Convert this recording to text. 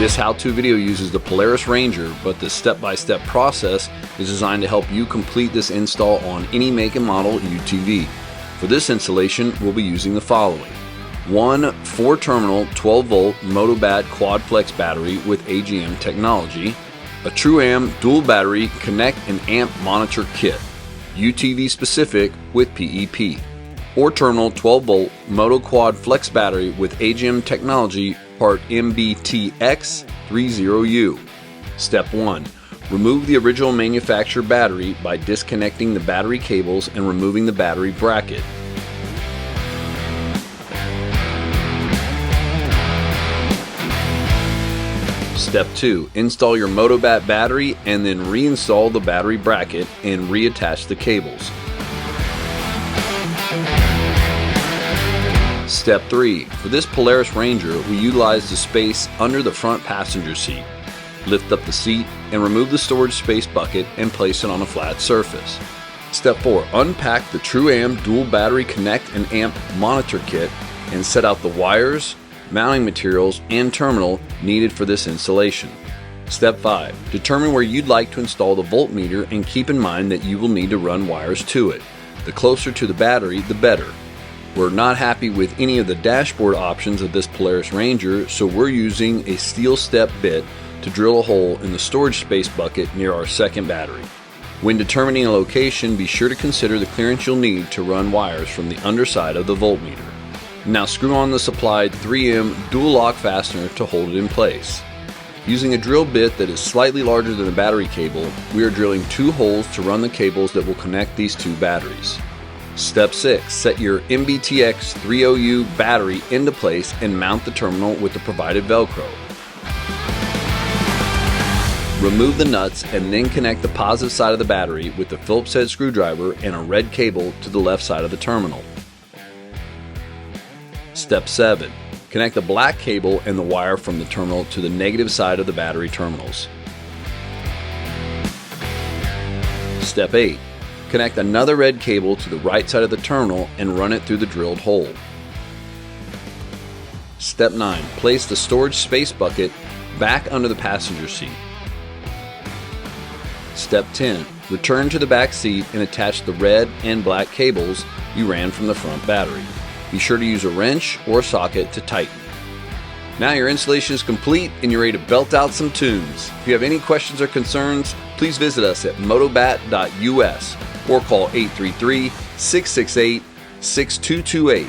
This how-to video uses the Polaris Ranger, but the step-by-step process is designed to help you complete this install on any make and model UTV. For this installation, we'll be using the following. One 4-terminal 12-volt Motobatt Quadflex battery with AGM technology, a Tru-Am dual battery connect and amp monitor kit, UTV specific with PEP, 4-terminal 12-volt Moto Quad Flex battery with AGM technology part MBTX30U. Step 1. Remove the original manufacturer battery by disconnecting the battery cables and removing the battery bracket. Step 2. Install your Motobatt battery and then reinstall the battery bracket and reattach the cables. Step 3. For this Polaris Ranger, we utilize the space under the front passenger seat. Lift up the seat and remove the storage space bucket and place it on a flat surface. Step 4. Unpack the Tru-Am dual battery connect and amp monitor kit and set out the wires, mounting materials, and terminal needed for this installation. Step 5. Determine where you'd like to install the voltmeter and keep in mind that you will need to run wires to it. The closer to the battery, the better. We're not happy with any of the dashboard options of this Polaris Ranger, so we're using a steel step bit to drill a hole in the storage space bucket near our second battery. When determining a location, be sure to consider the clearance you'll need to run wires from the underside of the voltmeter. Now screw on the supplied 3M dual lock fastener to hold it in place. Using a drill bit that is slightly larger than the battery cable, we are drilling 2 holes to run the cables that will connect these 2 batteries. Step 6. Set your MBTX30U battery into place and mount the terminal with the provided Velcro. Remove the nuts and then connect the positive side of the battery with the Phillips head screwdriver and a red cable to the left side of the terminal. Step 7. Connect the black cable and the wire from the terminal to the negative side of the battery terminals. Step 8. Connect another red cable to the right side of the terminal and run it through the drilled hole. Step 9. Place the storage space bucket back under the passenger seat. Step 10. Return to the back seat and attach the red and black cables you ran from the front battery. Be sure to use a wrench or socket to tighten. Now your installation is complete and you're ready to belt out some tunes. If you have any questions or concerns, please visit us at motobatt.us or call 833-668-6228.